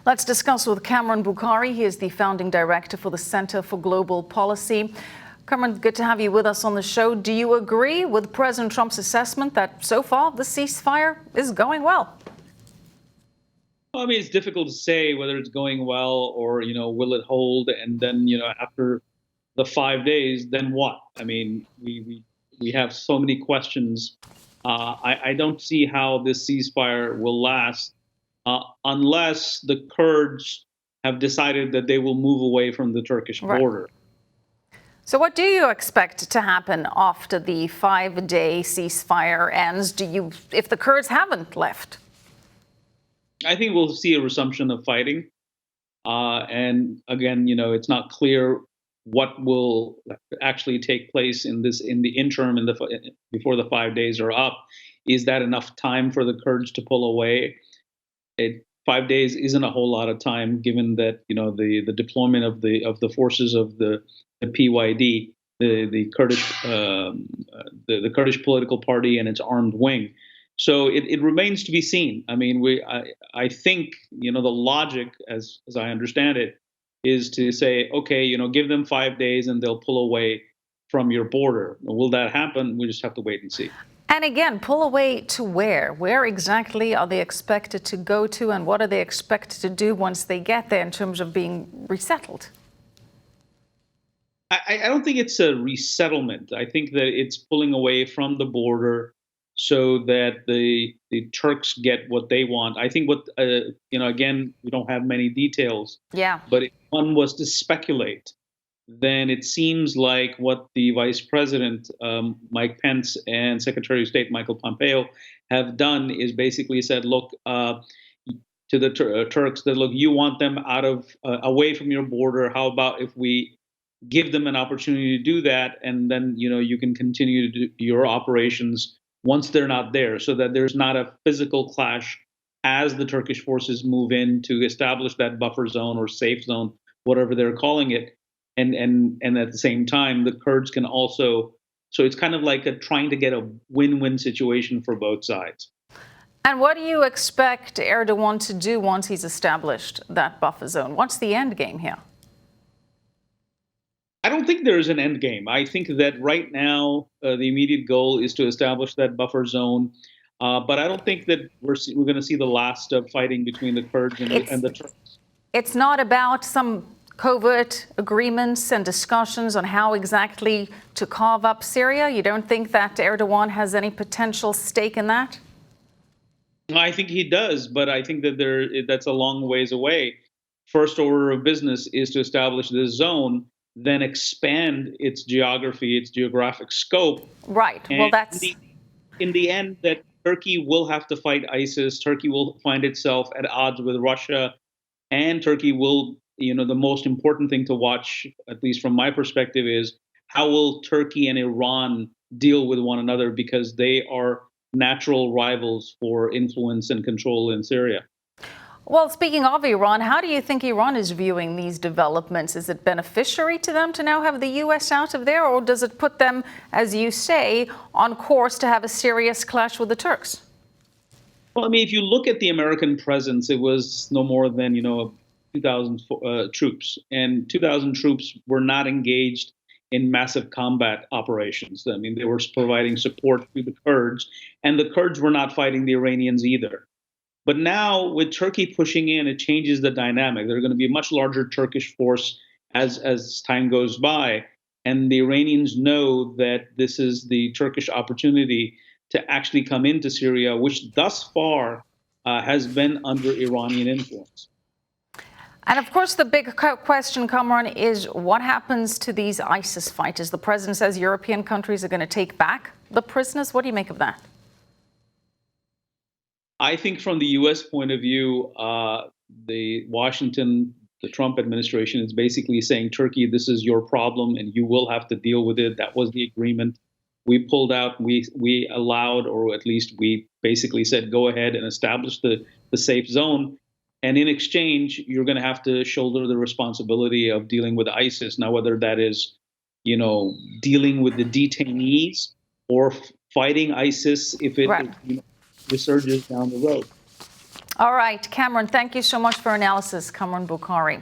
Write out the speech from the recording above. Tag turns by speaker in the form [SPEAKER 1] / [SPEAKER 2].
[SPEAKER 1] Let's discuss with Kamran Bokhari. He is the founding director for the Center for Global Policy. Kamran, good to have you with us on the show. Do you agree with President Trump's assessment that so far the ceasefire is going well?
[SPEAKER 2] Well, I mean, it's difficult to say whether it's going well or, will it hold? And then, after the 5 days, then what? I mean, we have so many questions. I don't see how this ceasefire will last unless the Kurds have decided that they will move away from the Turkish border.
[SPEAKER 1] So what do you expect to happen after the 5-day ceasefire ends? If the Kurds haven't left?
[SPEAKER 2] I think we'll see a resumption of fighting. And again, it's not clear what will actually take place in the interim before the 5 days are up. Is that enough time for the Kurds to pull away? 5 days isn't a whole lot of time, given that the deployment of the forces of the PYD, the Kurdish political party and its armed wing. So it remains to be seen. I mean, I think the logic, as I understand it, is to say, okay, give them 5 days and they'll pull away from your border. Will that happen? We just have to wait and see.
[SPEAKER 1] And again, pull away to where? Where exactly are they expected to go to, and what are they expected to do once they get there in terms of being resettled?
[SPEAKER 2] I don't think it's a resettlement. I think that it's pulling away from the border so that the Turks get what they want. I think again, we don't have many details.
[SPEAKER 1] Yeah.
[SPEAKER 2] But if one was to speculate, then it seems like what the Vice President, Mike Pence, and Secretary of State, Michael Pompeo, have done is basically said, look, to the Turks, that, look, you want them away from your border. How about if we give them an opportunity to do that, and then, you can continue to do your operations once they're not there, so that there's not a physical clash as the Turkish forces move in to establish that buffer zone or safe zone, whatever they're calling it. And at the same time, the Kurds can also, so it's kind of like trying to get a win-win situation for both sides.
[SPEAKER 1] And what do you expect Erdogan to do once he's established that buffer zone? What's the end game here?
[SPEAKER 2] I don't think there is an end game. I think that right now the immediate goal is to establish that buffer zone. But I don't think that we're going to see the last of fighting between the Kurds and the Turks.
[SPEAKER 1] It's not about some covert agreements and discussions on how exactly to carve up Syria? You don't think that Erdogan has any potential stake in that?
[SPEAKER 2] I think he does, but I think that that's a long ways away. First order of business is to establish this zone, then expand its geography, its geographic scope.
[SPEAKER 1] Right.
[SPEAKER 2] And
[SPEAKER 1] well, that's
[SPEAKER 2] in the end that Turkey will have to fight ISIS. Turkey will find itself at odds with Russia, and Turkey will. The most important thing to watch, at least from my perspective, is how will Turkey and Iran deal with one another, because they are natural rivals for influence and control in Syria.
[SPEAKER 1] Well, speaking of Iran, how do you think Iran is viewing these developments? Is it beneficiary to them to now have the U.S. out of there, or does it put them, as you say, on course to have a serious clash with the Turks?
[SPEAKER 2] Well, I mean, if you look at the American presence, it was no more than, 2,000 troops, and 2,000 troops were not engaged in massive combat operations. I mean, they were providing support to the Kurds, and the Kurds were not fighting the Iranians either. But now, with Turkey pushing in, it changes the dynamic. There's going to be a much larger Turkish force as time goes by, and the Iranians know that this is the Turkish opportunity to actually come into Syria, which thus far has been under Iranian influence.
[SPEAKER 1] And of course, the big question, Kamran, is what happens to these ISIS fighters? The president says European countries are going to take back the prisoners. What do you make of that?
[SPEAKER 2] I think from the U.S. point of view, the Trump administration is basically saying, Turkey, this is your problem and you will have to deal with it. That was the agreement. We pulled out, we allowed, or at least we basically said, go ahead and establish the safe zone. And in exchange, you're going to have to shoulder the responsibility of dealing with ISIS. Now, whether that is, dealing with the detainees or fighting ISIS if it resurges down the road.
[SPEAKER 1] All right, Kamran, thank you so much for analysis. Kamran Bokhari.